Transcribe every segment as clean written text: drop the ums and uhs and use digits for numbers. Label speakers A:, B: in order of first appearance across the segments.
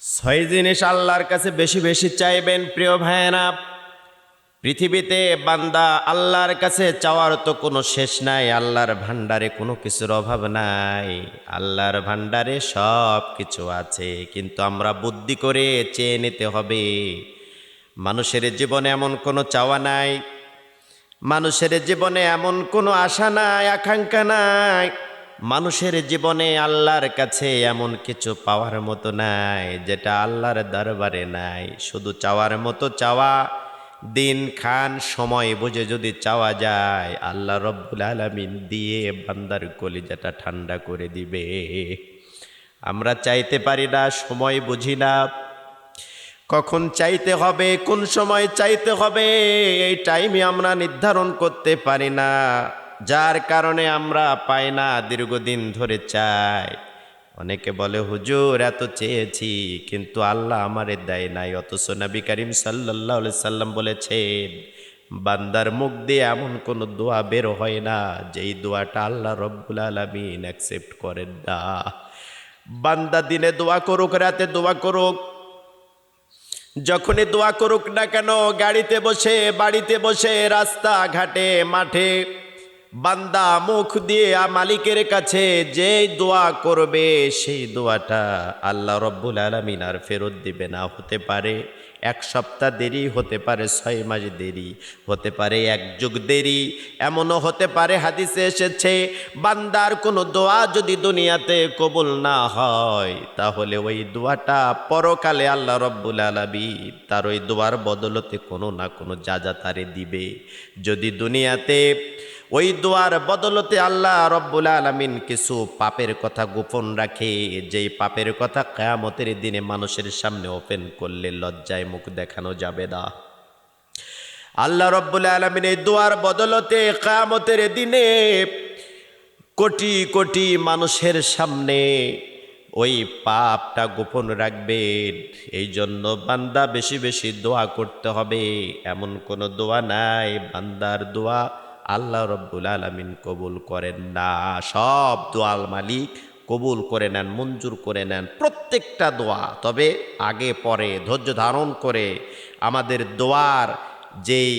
A: ছয় জিনিস আল্লাহর কাছে বেশি বেশি চাইবেন প্রিয় ভাইয়েরা। পৃথিবীতে বান্দা আল্লাহর কাছে চাওয়ার তো কোনো শেষ নাই। আল্লাহর ভান্ডারে কোনো কিছুর অভাব নাই। আল্লাহর ভান্ডারে সব কিছু আছে, কিন্তু আমরা বুদ্ধি করে চেয়ে নিতে হবে। মানুষের জীবনে এমন কোনো চাওয়া নাই, মানুষের জীবনে এমন কোনো আশা নাই, আকাঙ্ক্ষা নাই। মানুষের জীবনে আল্লাহর কাছে এমন কিছু পাওয়ার মতো নাই যেটা আল্লাহর দরবারে নাই। শুধু চাওয়ার মতো চাওয়া, দিন খান সময় বুঝে যদি চাওয়া যায়, আল্লাহ রব্বুল আলামিন দিয়ে বান্দার কলিজাটা ঠান্ডা করে দিবে। আমরা চাইতে পারি না, সময় বুঝি না, কখন চাইতে হবে, কোন সময় চাইতে হবে, এই টাইমে আমরা নির্ধারণ করতে পারি না, যার কারণে আমরা পাই না, দীর্ঘদিন ধরে চাই। অনেকে বলে হুজুর এত চেয়েছি কিন্তু আল্লাহ আমারে দেয় নাই, অথচ নবী করিম সাল্লাল্লাহু আলাইহি সাল্লাম বলেছেন বান্দার মুখ দিয়ে এমন কোনো দোয়া বের হয় না যেই দোয়াটা আল্লাহ রব্বুল আলামিন অ্যাকসেপ্ট করেন না। বান্দা দিনে দোয়া করুক, রাতে দোয়া করুক, যখনই দোয়া করুক না কেন, গাড়িতে বসে, বাড়িতে বসে, রাস্তা ঘাটে, মাঠে, বান্দা মুখ দিয়ে মালিকের কাছে যেই দোয়া করবে সেই দোয়াটা আল্লাহ রব্বুল আলামিন আর ফেরত দিবে না। হতে পারে 1 সপ্তাহ দেরি, হতে পারে 6 মাস দেরি, হতে পারে 1 যুগ দেরি, এমনও হতে পারে হাদিসে এসেছে বান্দার কোনো দোয়া যদি দুনিয়াতে কবুল না হয় তাহলে ওই দোয়াটা পরকালে আল্লাহ রব্বুল আলামিন তার ওই দোয়ার বদলতে কোনো না কোনো যা তারে দিবে। যদি দুনিয়াতে ওই দোয়ার বদলতে আল্লাহ রব্বুল আলামিন কিছু পাপের কথা গোপন রাখে, যেই পাপের কথা কিয়ামতের দিনে মানুষের সামনে ওপেন করলে লজ্জায় মুখ দেখানো যাবে না, আল্লাহ রব্বুল আলামিন এই দোয়ার বদলতে কিয়ামতের দিনে কোটি কোটি মানুষের সামনে ওই পাপটা গোপন রাখবেন। এই জন্য বান্দা বেশি বেশি দোয়া করতে হবে। এমন কোনো দোয়া নাই বান্দার দোয়া আল্লাহ রব্বুল আলামিন কবুল করেন না। সব দোয়াল মালিক কবুল করে নেন, মঞ্জুর করে নেন প্রত্যেকটা দোয়া। তবে আগে পরে ধৈর্য ধারণ করে আমাদের দোয়ার যেই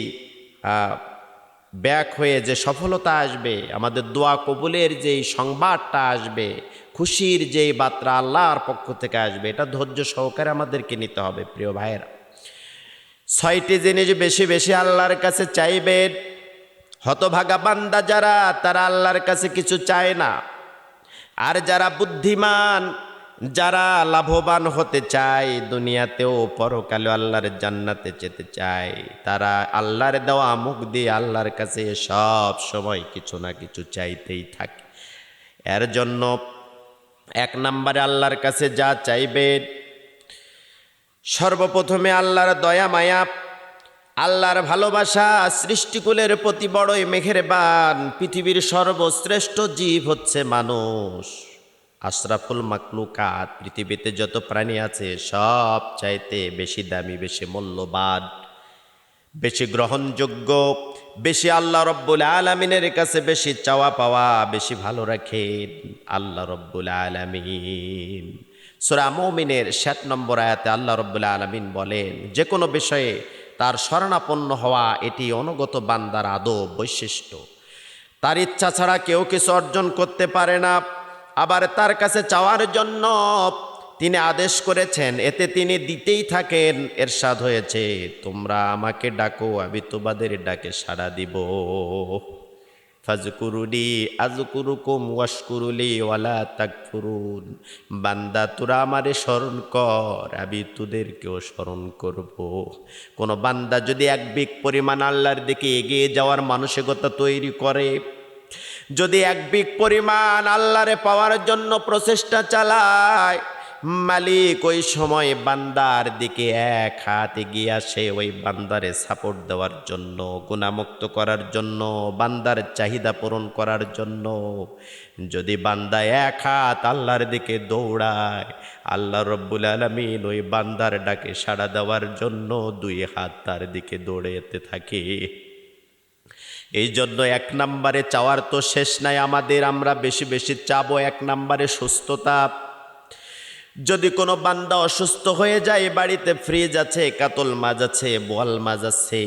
A: ব্যাক হয়ে যে সফলতা আসবে, আমাদের দোয়া কবুলের যেই সংবাদটা আসবে, খুশির যেই বার্তা আল্লাহর পক্ষ থেকে আসবে, এটা ধৈর্য সহকারে আমাদেরকে নিতে হবে প্রিয় ভাইয়েরা। 6টি জিনিস বেশি বেশি আল্লাহর কাছে চাইবেন। হতভাগা বান্দা যারা, তারা আল্লাহর কাছে কিছু চায় না। আর যারা বুদ্ধিমান, যারা লাভবান হতে চায় দুনিয়াতেও পরকালে আল্লাহর জান্নাতে যেতে চায়, তারা আল্লাহর দেওয়া মুখ দিয়ে আল্লাহর কাছে সব সময় কিছু না কিছু চাইতেই থাকে। এর জন্য 1 নম্বরে আল্লাহর কাছে যা চাইবেন, সর্বপ্রথমে আল্লাহর দয়া মায়া, আল্লাহর ভালোবাসা। সৃষ্টিকুলের প্রতি বড়ই মেহেরবান। পৃথিবীর সর্বশ্রেষ্ঠ জীব হচ্ছে মানুষ, আশরাফুল মাকলুকাত। পৃথিবীতে যত প্রাণী আছে সব চাইতে বেশি দামি, বেশি মূল্যবান, বেশি গ্রহণযোগ্য, বেশি আল্লাহ রব্বুল আলামিনের কাছে বেশি চাওয়া পাওয়া, বেশি ভালো রাখেন আল্লাহ রব্বুল আলামিন। সূরা মুমিনের 7 নম্বর আয়াতে আল্লাহ রব্বুল আলামিন বলেন, যে কোনো বিষয়ে তার শরণাপন্ন হওয়া এটি অনুগত বান্দার আদব বৈশিষ্ট্য। তার ইচ্ছা ছাড়া কেউ কিছু অর্জন করতে পারে না। আবার তার কাছে চাওয়ার জন্য তিনি আদেশ করেছেন, এতে তিনি দিতেই থাকেন। এরশাদ হয়েছে, তোমরা আমাকে ডাকো, আমি তোমাদের ডাকে সাড়া দিব। ফাজকুরুনি আযকুরুকুম ওয়াশকুরুলি ওয়ালা তাকফুরুন। বান্দা তোরা আমারে স্মরণ কর, আমি তোদেরকেও স্মরণ করব। কোন বান্দা যদি 1 বিঘ পরিমাণ আল্লাহর দিকে এগিয়ে যাওয়ার মানসিকতা তৈরি করে, যদি 1 বিঘ পরিমাণ আল্লাহরে পাওয়ার জন্য প্রচেষ্টা চালায়, মালিক ওই সময় বান্দার দিকে 1 হাত এগিয়ে আসে, ওই বান্দারে সাপোর্ট দেওয়ার জন্য, গুনাহমুক্ত করার জন্য, বান্দার চাহিদা পূরণ করার জন্য। যদি বান্দা 1 হাত আল্লাহর দিকে দৌড়ায়, আল্লাহ রব্বুল আলামিন ওই বান্দার ডাকে সাড়া দেওয়ার জন্য 2 হাত তার দিকে দৌড়াতে থাকে। এই জন্য 1 নম্বরে চাওয়ার তো শেষ নাই আমাদের। আমরা বেশি বেশি চাবো 1 নম্বরে সুস্থতা। যদি কোনো বান্দা অসুস্থ হয়ে যায়, বাড়িতে ফ্রিজ আছে, কাতল মাছ আছে, বোয়াল মাছ আছে,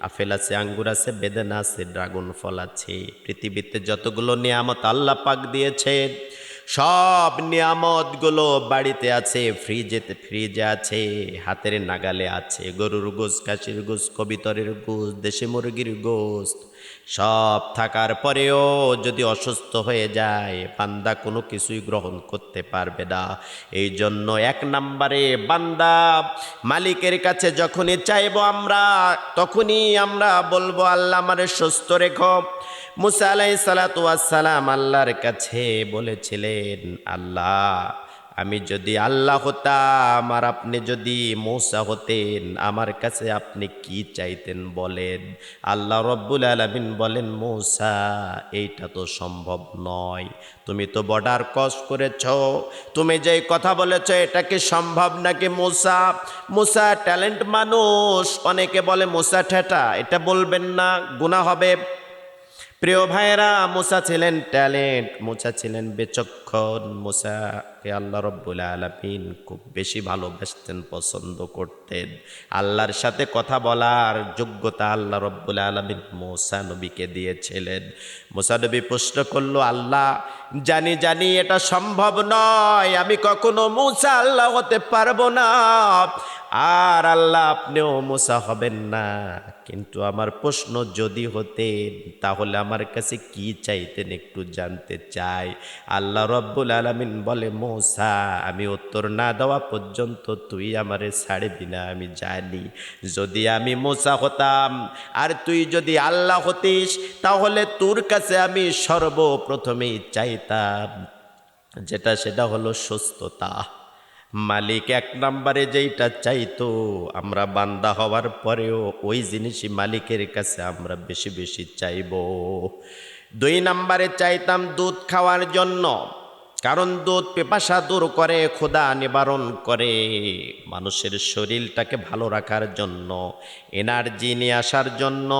A: আপেল আছে, আঙ্গুর আছে, বেদানা আছে, ড্রাগন ফল আছে, পৃথিবীতে যতগুলো নিয়ামত আল্লাহ পাক দিয়েছেন সব নিয়ামতগুলো বাড়িতে আছে, ফ্রিজে আছে, হাতের নাগালে আছে। গরুর গোশ, খাসির গোশ, কবিতরের গোশ, দেশি মুরগির গোশত সব থাকার পরেও যদি অসুস্থ হয়ে যায়, বান্দা কোনো কিছুই গ্রহণ করতে পারবে না। এই জন্য এক নম্বরে বান্দা মালিকের কাছে যখনই চাইবো আমরা, তখনই আমরা বলবো আল্লাহ আমারে সুস্থ রেখো। মুসা আলাইহিস সালাতু ওয়াস সালাম আল্লাহর কাছে বলেছিলেন, আল্লাহ আমি যদি আল্লাহ হতাম আর আপনি যদি মূসা হতেন, আমার কাছে আপনি কি চাইতেন বলেন। আল্লাহ রব্বুল আলামিন বলেন, মূসা এইটা তো সম্ভব নয়, তুমি তো বর্ডার ক্রস করেছ, তুমি যেই কথা বলেছ এটা কি সম্ভব নাকি মূসা? মূসা ট্যালেন্ট মানুষ, অনেকে বলে মূসা ঠেটা, এটা বলবেন না, গুনাহ হবে। প্রিয় ভাইরা, মূসা ছিলেন ট্যালেন্ট, মূসা ছিলেন বিচক্ষণ, মূসাকে আল্লাহ রব্বুল আলামিন খুব বেশি ভালোবাসতেন, পছন্দ করতেন। আল্লাহর সাথে কথা বলার যোগ্যতা আল্লাহ রব্বুল আলামিন মূসা নবীকে দিয়েছিলেন। মূসা নবী প্রশ্ন করলো, আল্লাহ জানি এটা সম্ভব নয়, আমি কখনো মূসা আল্লাহ হতে পারবো না, আর আল্লাহ আপনিও মূসা হবেন না, কিন্তু আমার প্রশ্ন যদি হতেন তাহলে আমার কাছে কি চাইতেন একটু জানতে চাই। আল্লাহ রব্বুল আলামিন বলে, মূসা আমি উত্তর না দেওয়া পর্যন্ত তুই আমারে ছাড়বি না, আমি জানি যদি আমি মূসা হতাম আর তুই যদি আল্লাহ হতিস, তাহলে তোর কাছে আমি সর্বপ্রথমেই চাইতাম সেটা হলো সুস্থতা। মালিক এক নম্বরে যেইটা চাইতো, আমরা বান্দা হওয়ার পরেও ওই জিনিসই মালিকের কাছে আমরা বেশি বেশি চাইব। 2 নম্বরে চাইতাম দুধ খাওয়ার জন্য, কারণ দুধ পিপাসা দূর করে, ক্ষুধা নিবারণ করে, মানুষের শরীরটাকে ভালো রাখার জন্য, এনার্জি নিয়ে আসার জন্য,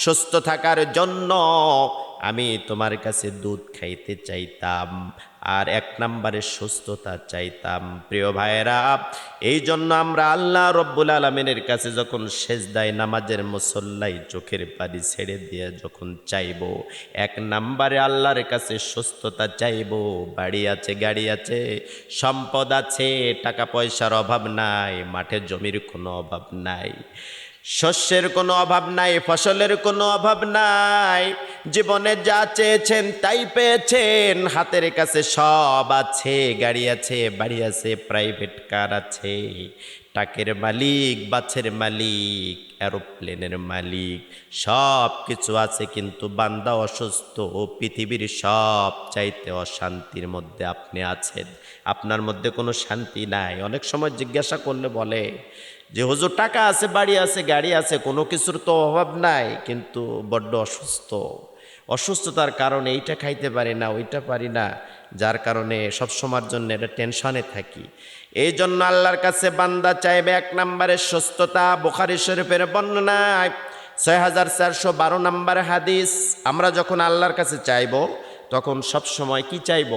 A: সুস্থ থাকার জন্য আমি তোমার কাছে দুধ খাইতে চাইতাম, আর 1 নম্বরে সুস্থতা চাইতাম। প্রিয় ভাইয়েরা, এই জন্য আমরা আল্লাহ রব্বুল আলামিনের কাছে যখন সেজদায় নামাজের মুসল্লাই চোখের পানি ছেড়ে দিয়ে যখন চাইব, 1 নম্বরে আল্লাহর কাছে সুস্থতা চাইব। বাড়ি আছে, গাড়ি আছে, সম্পদ আছে, টাকা পয়সার অভাব নাই, মাঠে জমির কোনো অভাব নাই, শস্যের কোনো অভাব নাই, ফসলের কোনো অভাব নাই, জীবনে যা চেয়েছেন তাই পেয়েছেন, হাতের কাছে সব আছে, গাড়ি আছে, বাড়ি আছে, প্রাইভেট কার আছে, টাকের মালিক, বাছের মালিক, এরোপ্লেনের মালিক, সব কিছু আছে, কিন্তু বান্দা অসুস্থ, পৃথিবীর সব চাইতে অশান্তির মধ্যে আপনি আছেন, আপনার মধ্যে কোনো শান্তি নাই। অনেক সময় জিজ্ঞাসা করলে বলে যে হুজুর টাকা আছে, বাড়ি আছে, গাড়ি আছে, কোনো কিছুর তো অভাব নাই, কিন্তু বড্ড অসুস্থ, অসুস্থতার কারণে এইটা খাইতে পারি না, ওইটা পারি না, যার কারণে সবসময়ের জন্য এটা টেনশনে থাকি। এই জন্য আল্লাহর কাছে বান্দা চাইবে 1 নম্বরে সুস্থতা। বুখারী শরীফের বর্ণনায় 6412 নম্বর হাদিস, আমরা যখন আল্লাহর কাছে চাইব তখন সবসময় কি চাইব?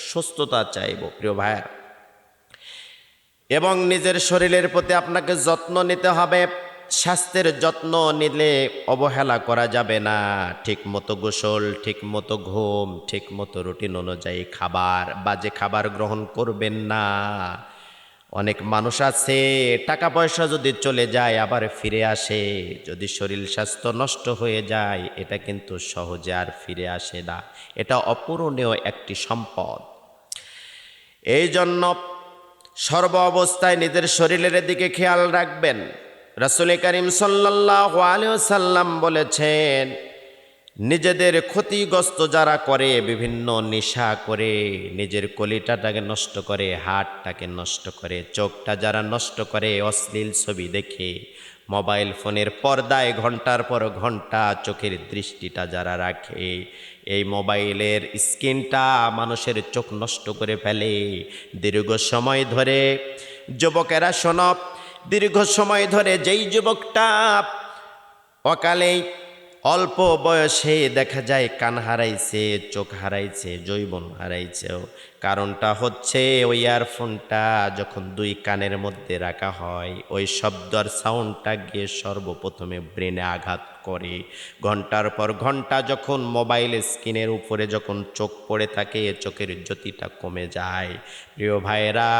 A: সুস্থতা চাইব। প্রিয় ভাইয়া, এবং নিজের শরীরের প্রতি আপনাকে যত্ন নিতে হবে। স্বাস্থ্যের যত্ন নিলে অবহেলা করা যাবে না। ঠিক মতো গোসল, ঠিক মতো ঘুম, ঠিক মতো রুটিন অনুযায়ী খাবার, বাজে খাবার গ্রহণ করবেন না। অনেক মানুষ আছে, টাকা পয়সা যদি চলে যায় আবার ফিরে আসে, যদি শরীর স্বাস্থ্য নষ্ট হয়ে যায় এটা কিন্তু সহজে আর ফিরে আসে না, এটা অপূরণীয় একটি সম্পদ। এই জন্য সর্ব অবস্থায় নিজের শরীরের দিকে খেয়াল রাখবেন। রাসূল করিম সাল্লাল্লাহু আলাইহি ওয়াসাল্লাম বলেছেন, নিজেদের ক্ষতিগ্রস্ত যারা করে, বিভিন্ন নেশা করে, নিজের কলিটাটাকে নষ্ট করে, হার্টটাকে নষ্ট করে, চোখটা যারা নষ্ট করে, অশ্লীল ছবি দেখে, মোবাইল ফোনের পর্দায় ঘন্টার পর ঘন্টা চোখের দৃষ্টিটা যারা রাখে, এই মোবাইলের স্ক্রিনটা মানুষের চোখ নষ্ট করে ফেলে। দীর্ঘ সময় ধরে, যুবকেরা শোনো, দীর্ঘ সময় ধরে যেই যুবকটা অকালেই অল্প বয়সে দেখা যায় কান হারাইছে, চোখ হারাইছে, যৌবন হারাইছেও। কারণটা হচ্ছে ওই ইয়ারফোনটা যখন দুই কানের মধ্যে রাখা হয়, ওই শব্দর সাউন্ডটা গিয়ে সর্বপ্রথমে ব্রেনে আঘাত করে। ঘন্টার পর ঘন্টা যখন মোবাইল স্ক্রিনের উপরে যখন চোখ পড়ে থাকে, চোখের জ্যোতিটা কমে যায়। প্রিয় ভাইয়েরা,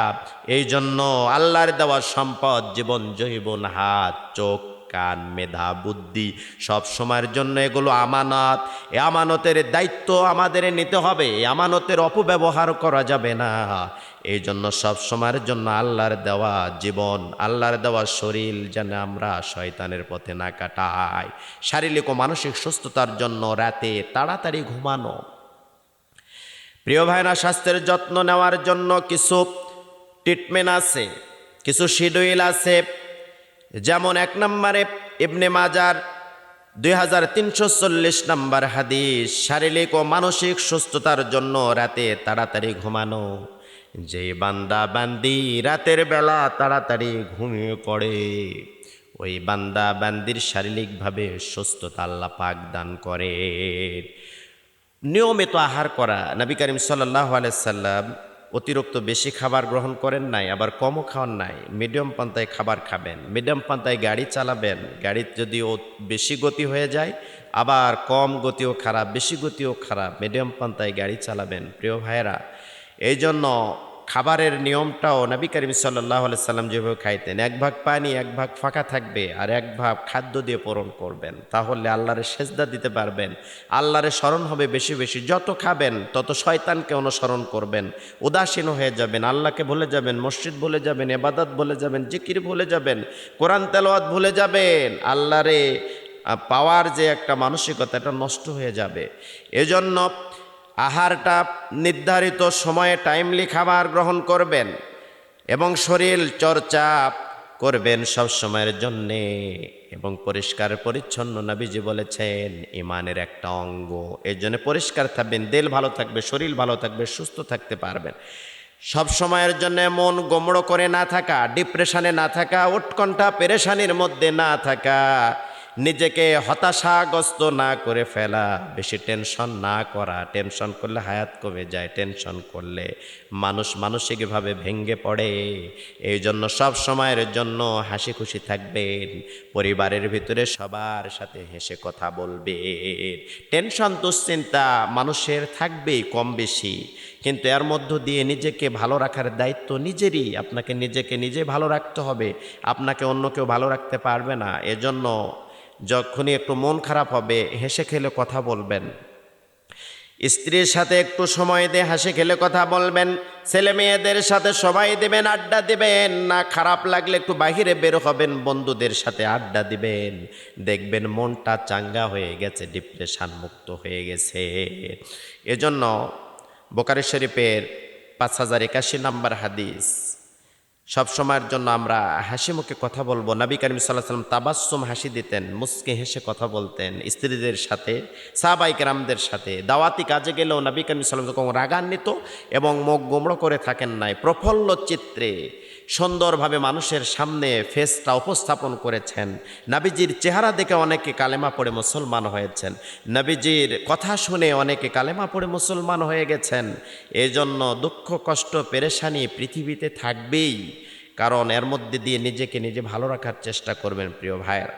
A: এই জন্য আল্লাহর দেওয়া সম্পদ জীবন, যৌবন, হাত, চোখ, কান, মেধা, বুদ্ধি সব সময়ের জন্য এগুলো আমানত। এ আমানতের দায়িত্ব আমাদের নিতে হবে, আমানতের অপব্যবহার করা যাবে না। এই জন্য সব সময়ের জন্য আল্লাহর দেওয়া জীবন, আল্লাহর দেওয়া শরীর যেন আমরা শয়তানের পথে না কাটাই। শারীরিক ও মানসিক সুস্থতার জন্য রাতে তাড়াতাড়ি ঘুমানো। প্রিয় ভাইরা, স্বাস্থ্যের যত্ন নেওয়ার জন্য কিছু ট্রিটমেন্ট আছে, কিছু শিডিউল আছে। যেমন 1 নম্বরে ইবনে মাজার 2340 নম্বর হাদিস, শারীরিক ও মানসিক সুস্থতার জন্য রাতে তাড়াতাড়ি ঘুমানো। যে বান্দা বান্দি রাতের বেলা তাড়াতাড়ি ঘুমিয়ে পড়ে, ওই বান্দা বান্দির শারীরিকভাবে সুস্থতা আল্লাহ পাক দান করে। নিয়মিত আহার করা। নবী করিম সাল্লাল্লাহু আলাইহি সাল্লাম অতিরিক্ত বেশি খাবার গ্রহণ করেন নাই, আবার কমও খাওয়ান নাই। মিডিয়াম পান্তায় খাবার খাবেন, মিডিয়াম পান্তায় গাড়ি চালাবেন। গাড়ির যদি বেশি গতি হয়ে যায়, আবার কম গতিও খারাপ, বেশি গতিও খারাপ, মিডিয়াম পান্তায় গাড়ি চালাবেন। প্রিয় ভাইয়েরা, এই জন্য খাবারের নিয়মটাও নবী করিম সাল্লাল্লাহু আলাইহি সাল্লাম যেভাবে খাইতেন, 1 ভাগ পানি 1 ভাগ ফাঁকা থাকবে, আর 1 ভাগ খাদ্য দিয়ে পূরণ করবেন। তাহলে আল্লাহরে সেজদা দিতে পারবেন, আল্লাহরে স্মরণ হবে বেশি বেশি। যত খাবেন তত শয়তানকে অনুসরণ করবেন, উদাসীন হয়ে যাবেন, আল্লাহকে ভুলে যাবেন, মসজিদ ভুলে যাবেন, ইবাদত ভুলে যাবেন, জিকির ভুলে যাবেন, কোরআন তেলাওয়াত ভুলে যাবেন। আল্লাহরে পাওয়ার যে একটা মানসিকতা, এটা নষ্ট হয়ে যাবে। এজন্য আহারটা নির্ধারিত সময়ে টাইমলি খাবার গ্রহণ করবেন এবং শরীর চর্চা করবেন সব সময়ের জন্যে, এবং পরিষ্কার পরিচ্ছন্ন নবীজি বলেছেন ইমানের একটা অঙ্গ। এই জন্য পরিষ্কার থাকবেন, দিল ভালো থাকবে, শরীর ভালো থাকবে, সুস্থ থাকতে পারবেন। সব সময়ের জন্য মন গোমড়ো করে না থাকা, ডিপ্রেশনে না থাকা, উৎকণ্ঠা পেরেশানির মধ্যে না থাকা, নিজেকে হতাশাগ্রস্ত না করে ফেলা, বেশি টেনশন না করা। টেনশন করলে হায়াত কমে যায়, টেনশন করলে মানুষ মানসিকভাবে ভেঙে পড়ে। এই জন্য সব সময়ের জন্য হাসি খুশি থাকবেন, পরিবারের ভিতরে সবার সাথে হেসে কথা বলবেন। টেনশন দুশ্চিন্তা মানুষের থাকবেই কম বেশি, কিন্তু এর মধ্য দিয়ে নিজেকে ভালো রাখার দায়িত্ব নিজেরই। আপনাকে নিজেকে নিজে ভালো রাখতে হবে, আপনাকে অন্য কেউ ভালো রাখতে পারবে না। এজন্য যখনই একটু মন খারাপ হবে, হেসে খেলে কথা বলবেন, স্ত্রীর সাথে একটু সময় দিয়ে হাসি খেলে কথা বলবেন, ছেলে মেয়েদের সাথে সবাই দেবেন, আড্ডা দিবেন। না খারাপ লাগলে একটু বাহিরে বের হবেন, বন্ধুদের সাথে আড্ডা দিবেন, দেখবেন মনটা চাঙ্গা হয়ে গেছে, ডিপ্রেশন মুক্ত হয়ে গেছে। এজন্য বুখারী শরীফের 5081 নম্বর হাদিস, সব সময়ের জন্য আমরা হাসি মুখে কথা বলবো। নবী করিম সাল্লাল্লাহু আলাইহি ওয়াসাল্লাম তাবাসসুম হাসি দিতেন, মুস্কি হেসে কথা বলতেন স্ত্রীদের সাথে, সাহাবায়ে কেরামদের সাথে। দাওয়াতি কাজে গেলেও নবী করিম সাল্লাল্লাহু আলাইহি ওয়াসাল্লাম রাগান্বিত এবং মুখ গোমড়ো করে থাকেন নাই, প্রফুল্ল চিত্রে সুন্দরভাবে মানুষের সামনে ফেসটা উপস্থাপন করেছেন। নবীজির চেহারা দেখে অনেকে কালেমা পড়ে মুসলমান হয়েছেন, নবীজির কথা শুনে অনেকে কালেমা পড়ে মুসলমান হয়ে গেছেন। এজন্য দুঃখ কষ্ট পেরেশানি পৃথিবীতে থাকবেই, কারণ এর মধ্যে দিয়ে নিজেকে নিজে ভালো রাখার চেষ্টা করবেন। প্রিয় ভাইয়েরা,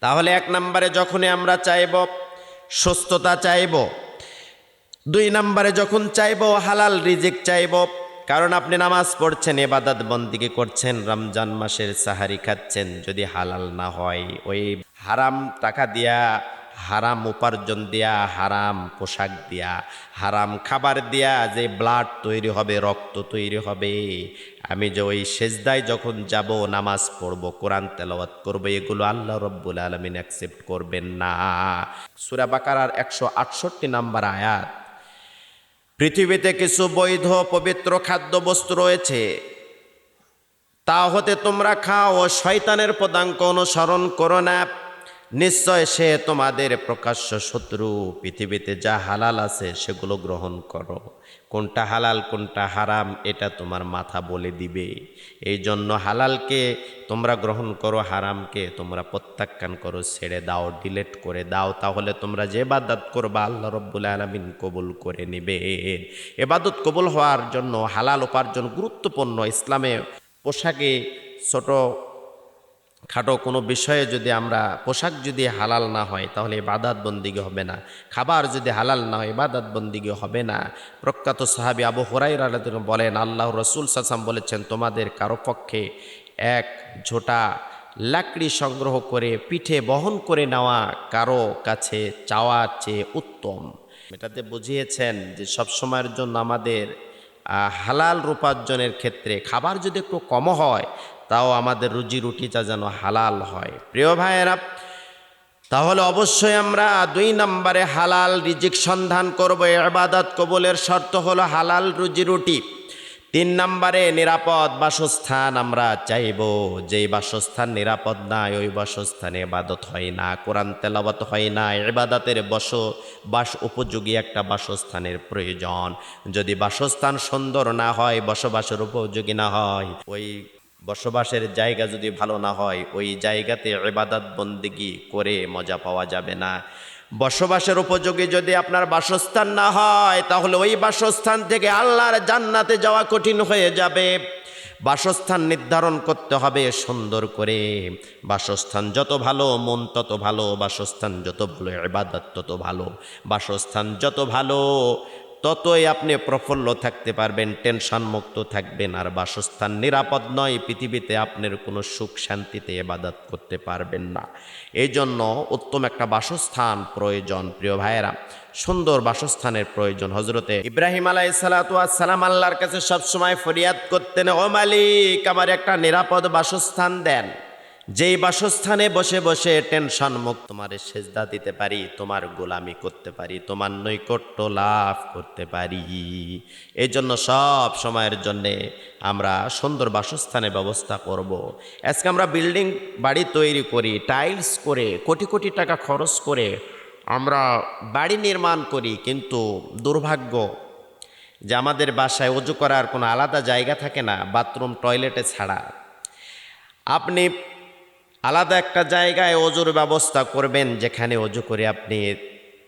A: তাহলে 1 নম্বরে যখনই আমরা চাইব সুস্থতা চাইব, 2 নম্বরে যখন চাইব হালাল রিজিক চাইব। কারণ আপনি নামাজ পড়ছেন, ইবাদত বন্দেগী করছেন, রমজান মাসের সাহারি খাচ্ছেন, যদি হালাল না হয়, ওই হারাম টাকা দিয়া, হারাম উপার্জন দিয়া, হারাম পোশাক দিয়া, হারাম খাবার দিয়া যে ব্লাড তৈরি হবে, রক্ত তৈরি হবে, আমি যে ওই সেজদায় যখন যাব, নামাজ পড়ব, কোরআন তেলাওয়াত করব, এগুলো আল্লাহ রব্বুল আলামিন অ্যাকসেপ্ট করবেন না। সূরা বাকারার 168 নম্বর আয়াত। পৃথিবীতে কিছু বৈধ পবিত্র খাদ্য বস্তু রয়েছে, তা হতে তোমরা খাও, শয়তানের পদাঙ্ক অনুসরণ করো না। নিশ্চয় সে তোমাদের প্রকাশ্য শত্রু। পৃথিবীতে যা হালাল আছে সেগুলো গ্রহণ করো, কোনটা হালাল কোনটা হারাম এটা তোমার মাথা বলে দিবে। এই জন্য হালালকে তোমরা গ্রহণ করো, হারামকে তোমরা প্রত্যাখ্যান করো, ছেড়ে দাও, ডিলেট করে দাও। তাহলে তোমরা যে ইবাদত করবা আল্লাহ রব্বুল আলামিন কবুল করে নেবেন। ইবাদত কবুল হওয়ার জন্য হালাল উপার্জন গুরুত্বপূর্ণ। ইসলামে পোশাকে ছোট খাটো কোনো বিষয়ে যদি আমরা পোশাক যদি হালাল না হয় তাহলে ইবাদত বন্দিগি হবে না, খাবার যদি হালাল না হয় ইবাদত বন্দিগি হবে না। প্রখ্যাত সাহাবী আবু হুরায়রা রাদিয়াল্লাহু আনহু বলেন, আল্লাহর রাসূল সাল্লাল্লাহু আলাইহি ওয়াসাল্লাম বলেছেন, তোমাদের কারো পক্ষে এক ঝোঁটা লাকড়ি সংগ্রহ করে পিঠে বহন করে নেওয়া কারো কাছে চাওয়ার চেয়ে উত্তম। এটাতে বুঝিয়েছেন যে সব সময়ের জন্য আমাদের হালাল রূপার্জনের ক্ষেত্রে খাবার যদি একটু কম হয় তাও আমাদের রুজি রুটিটা যেন হালাল হয়। প্রিয় ভাইয়েরা, তাহলে অবশ্যই আমরা 2 নম্বরে হালাল রিজিক সন্ধান করব। ইবাদত কবুলের শর্ত হলো হালাল রুজি রুটি। 3 নম্বরে নিরাপদ বাসস্থান আমরা চাইব। যেই বাসস্থান নিরাপদ না ওই বাসস্থানে ইবাদত হয় না, কোরআন তেলাওয়াত হয় না। ইবাদতের বাস উপযোগী একটা বাসস্থানের প্রয়োজন। যদি বাসস্থান সুন্দর না হয়, বসবাসের উপযোগী না হয়, ওই বসবাসের জায়গা যদি ভালো না হয় ওই জায়গাতে ইবাদত বন্দেগী করে মজা পাওয়া যাবে না। বসবাসের উপযোগী যদি আপনার বাসস্থান না হয় তাহলে ওই বাসস্থান থেকে আল্লাহর জান্নাতে যাওয়া কঠিন হয়ে যাবে। বাসস্থান নির্ধারণ করতে হবে সুন্দর করে। বাসস্থান যত ভালো মন তত ভালো, বাসস্থান যত ভালো ইবাদত তত ভালো। বাসস্থান যত ভালো ততই আপনি প্রফুল্ল থাকতে পারবেন, টেনশন মুক্ত থাকবেন। আর বাসস্থান নিরাপদ নয়, পৃথিবীতে আপনার কোনো সুখ শান্তিতে ইবাদত করতে পারবেন না। এই জন্য উত্তম একটা বাসস্থান প্রয়োজন। প্রিয় ভাইয়েরা, সুন্দর বাসস্থানের প্রয়োজন। হযরতে ইব্রাহিম আলাইহিস সালাতু ওয়াস সালাম আল্লাহর কাছে সবসময় ফরিয়াদ করতেন, ও মালিক আমার একটা নিরাপদ বাসস্থান দেন, যেই বাসস্থানে বসে বসে টেনশন মুক্ত তোমারে সেজদা দিতে পারি, তোমার গোলামি করতে পারি, তোমার নৈকট্য লাভ করতে পারি। এই জন্য সব সময়ের জন্যে আমরা সুন্দর বাসস্থানের ব্যবস্থা করব। আজকে আমরা বিল্ডিং বাড়ি তৈরি করি, টাইলস করে কোটি কোটি টাকা খরচ করে আমরা বাড়ি নির্মাণ করি, কিন্তু দুর্ভাগ্য যে আমাদের বাসায় অজু করার কোনো আলাদা জায়গা থাকে না, বাথরুম টয়লেটে ছাড়া। আপনি আলাদা একটা জায়গায় অজুর ব্যবস্থা করবেন, যেখানে অজু করে আপনি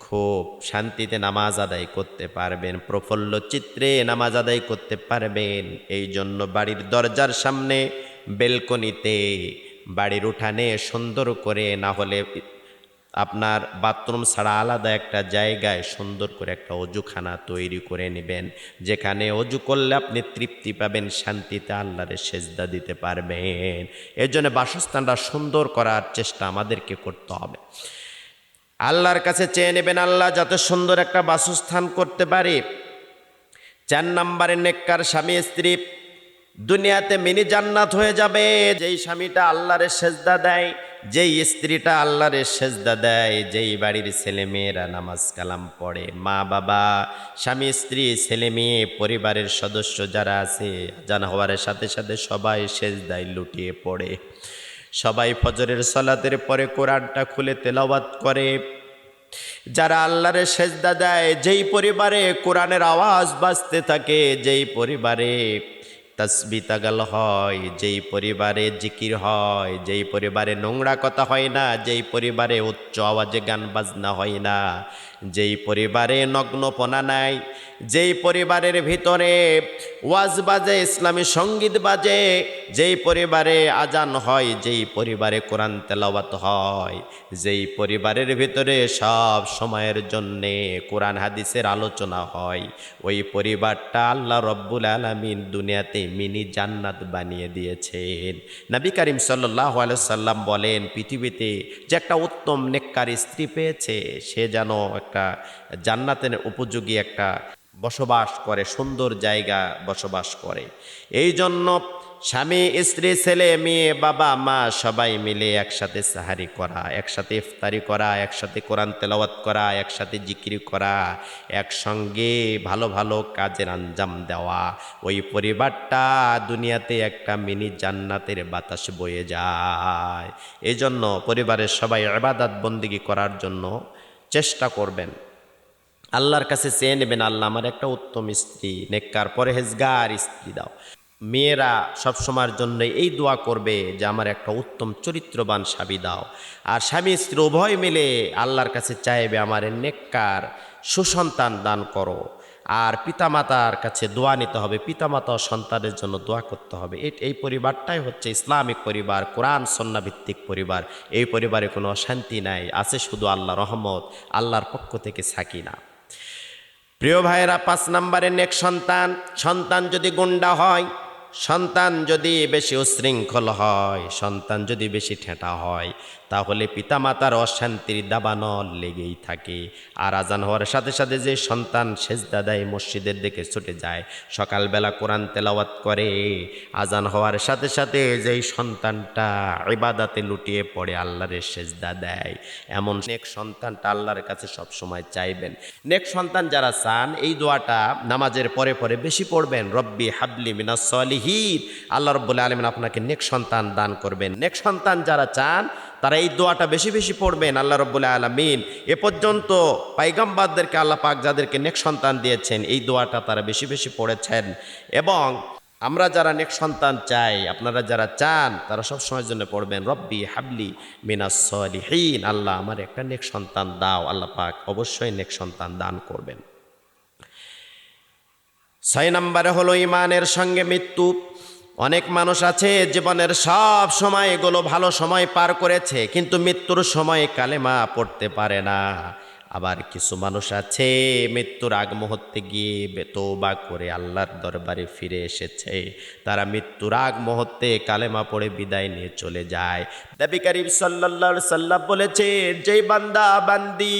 A: খুব শান্তিতে নামাজ আদায় করতে পারবেন, প্রফুল্ল চিত্রে নামাজ আদায় করতে পারবেন। এই জন্য বাড়ির দরজার সামনে, বেলকনিতে, বাড়ির উঠানে সুন্দর করে, না হলে আপনার বাথরুম ছাড়া আলাদা একটা জায়গায় সুন্দর করে একটা অজুখানা তৈরি করে নেবেন, যেখানে অজু করলে আপনি তৃপ্তি পাবেন, শান্তিতে আল্লাহরে সেজদা দিতে পারবেন। এর জন্য বাসস্থানটা সুন্দর করার চেষ্টা আমাদেরকে করতে হবে। আল্লাহর কাছে চেয়ে নেবেন আল্লাহ যাতে সুন্দর একটা বাসস্থান করতে পারি। 4 নম্বরে নেককার স্বামী স্ত্রী দুনিয়াতে মিনি জান্নাত হয়ে যাবে। যেই স্বামীটা আল্লাহরে সেজদা দেয়, যেই স্ত্রীটা আল্লাহরে সেজদা দেয়, যেই বাড়ির ছেলে মেয়েরা নামাজ কালাম পড়ে, মা বাবা, স্বামী স্ত্রী, ছেলে মেয়ে, পরিবারের সদস্য যারা আছে, আজান হওয়ার সাথে সাথে সবাই সেজদায় লুটিয়ে পড়ে, সবাই ফজরের সালাতের পরে কোরআনটা খুলে তেলাওয়াত করে। যারা আল্লাহরে সেজদা দেয়, যেই পরিবারে কোরআনের আওয়াজ বাজতে থাকে, যেই পরিবারে তাসবিহ তাগাল হয়, যেই পরিবারে জিকির হয়, যেই পরিবারে নোংরা কথা হয় না, যেই পরিবারে উচ্চ আওয়াজে গান বাজনা হয় না, যেই পরিবারে নগ্নপনা নাই, যেই পরিবারের ভিতরে ওয়াজ বাজে, ইসলামী সঙ্গীত বাজে, যেই পরিবারে আজান হয়, যেই পরিবারে কোরআন তেলাওয়াত হয়, যেই পরিবারের ভিতরে সব সময়ের জন্যে কোরআন হাদিসের আলোচনা হয়, ওই পরিবারটা আল্লাহ রব্বুল আলামিন দুনিয়াতে মিনি জান্নাত বানিয়ে দিয়েছেন। নবী করিম সাল্লাল্লাহু আলাইহি সাল্লাম বলেন, পৃথিবীতে যে একটা উত্তম নেককার স্ত্রী পেয়েছে সে যেন একটা জান্নাতের উপযোগী একটা বসবাস করে, সুন্দর জায়গা বসবাস করে। এই জন্য স্বামী স্ত্রী ছেলে মেয়ে বাবা মা সবাই মিলে একসাথে সাহারি করা, একসাথে ইফতারি করা, একসাথে কোরআন তেলাওয়াত করা, একসাথে জিকির করা, একসঙ্গে ভালো ভালো কাজের আঞ্জাম দেওয়া, ওই পরিবারটা দুনিয়াতে একটা মিনি জান্নাতের বাতাস বয়ে যায়। এই জন্য পরিবারের সবাই ইবাদত বন্দেগী করার জন্য চেষ্টা করবেন। আল্লাহর কাছে চেয়ে নেবেন, আল্লাহ আমার একটা উত্তম স্ত্রী, নেককার পরহেজগার স্ত্রী দাও। মেয়েরা সবসময়ের জন্য এই দোয়া করবে যে আমার একটা উত্তম চরিত্রবান স্বামী দাও। আর স্বামী স্ত্রী উভয় মিলে আল্লাহর কাছে চাইবে আমার নেককার সুসন্তান দান করো। আর পিতামাতার কাছে দোয়া নিতে হবে, পিতামাতা ও সন্তানের জন্য দোয়া করতে হবে। এই পরিবারটাই হচ্ছে ইসলামিক পরিবার, কোরআন সুন্নাহ ভিত্তিক পরিবার। এই পরিবারে কোনো অশান্তি নাই, আছে শুধু আল্লাহর রহমত, আল্লাহর পক্ষ থেকে সাকিনা। প্রিয় ভাইয়েরা, ৫ নম্বরে নেক সন্তান। সন্তান যদি গুন্ডা হয়, সন্তান যদি বেশি উশৃঙ্খল হয়, সন্তান যদি বেশি ঠেঁটা হয়, তাহলে পিতামাতার অশান্তির দাবানল লেগেই থাকে। আর আজান হওয়ার সাথে সাথে যে সন্তান সেজদা দেয়, মসজিদের দিকে ছুটে যায়, সকালবেলা কোরআন তেলাওয়াত করে, আজান হওয়ার সাথে সাথে যেই সন্তানটা ইবাদতে লুটিয়ে পড়ে আল্লাহর সেজদা দেয়, এমন নেক সন্তানটা আল্লাহর কাছে সবসময় চাইবেন। নেক সন্তান যারা চান এই দোয়াটা নামাজের পরে পরে বেশি পড়বেন। রব্বি হাবলি মিনাস সলিহিন, আল্লাহ রাব্বুল আলামিন আপনাকে নেক সন্তান দান করবেন। নেক সন্তান যারা চান তারা এই দোয়াটা বেশি বেশি পড়বেন। আল্লাহ রাব্বুল আলামিন এ পর্যন্ত পয়গম্বরদেরকে আল্লাহ পাক যাদেরকে নেক সন্তান দিয়েছেন এই দোয়াটা তারা বেশি বেশি পড়েছেন। এবং আমরা যারা নেক সন্তান চাই, আপনারা যারা চান, তারা সব সময়ের জন্য পড়বেন রব্বি হাবলি মিনাস সলিহিন, আল্লাহ আমার একটা নেক সন্তান দাও। আল্লাহ পাক অবশ্যই নেক সন্তান দান করবেন। ৬ নম্বরে হলো ইমানের সঙ্গে মৃত্যু। অনেক মানুষ আছে জীবনের সব সময়গুলো ভালো সময় পার করেছে, কিন্তু মৃত্যুর সময় কালেমা পড়তে পারে না। আবার কিছু মানুষ আছে মৃত্যুর আগ মুহূর্তে গিয়ে তওবা করে আল্লাহর দরবারে ফিরে এসেছে, তারা মৃত্যুর আগ মুহূর্তে কালেমা পড়ে বিদায় নিয়ে চলে যায়। নবী করিম সাল্লাল্লাহু আলাইহি সাল্লাম বলেছে, যেই বান্দা বান্দি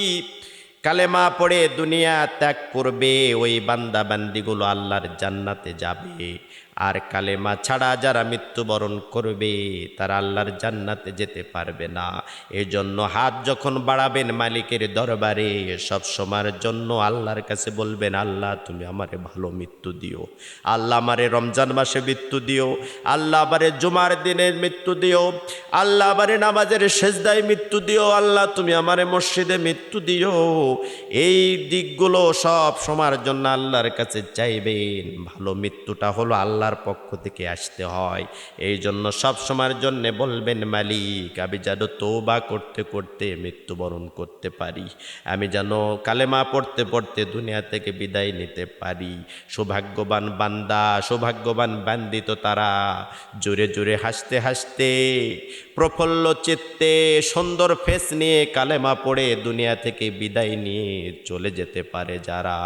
A: কালেমা পড়ে দুনিয়া ত্যাগ করবে, ওই বান্দা বান্দিগুলো আল্লাহর জান্নাতে যাবে। আর কালেমা ছাড়া যারা মৃত্যুবরণ করবে তারা আল্লাহর জান্নাতে যেতে পারবে না। এই জন্য হাত যখন বাড়াবেন মালিকের দরবারে, সব সময়ের জন্য আল্লাহর কাছে বলবেন, আল্লাহ তুমি আমারে ভালো মৃত্যু দিও, আল্লাহ আমারে রমজান মাসে মৃত্যু দিও, আল্লাহ আমারে জুমার দিনের মৃত্যু দিও, আল্লাহ আমারে নামাজের সেজদায় মৃত্যু দিও, আল্লাহ তুমি আমারে মসজিদে মৃত্যু দিও। এই দিকগুলো সব সময়ের জন্য আল্লাহর কাছে চাইবেন। ভালো মৃত্যুটা হলো আল্লাহর পক্ষ থেকে আসতে হয়। এই জন্য সব সময়ের জন্য বলবেন, মালিক আমি যেন তওবা করতে করতে মৃত্যুবরণ করতে পারি, আমি যেন কালেমা পড়তে পড়তে দুনিয়া থেকে বিদায় নিতে পারি। সৌভাগ্যবান বান্দা, সৌভাগ্যবান বান্দি তো তারা জোরে জোরে হাসতে হাসতে প্রফুল্ল চিত্তে সুন্দর ফেস নিয়ে কালেমা পড়ে দুনিয়া থেকে বিদায় নিয়ে চলে যেতে পারে যারা।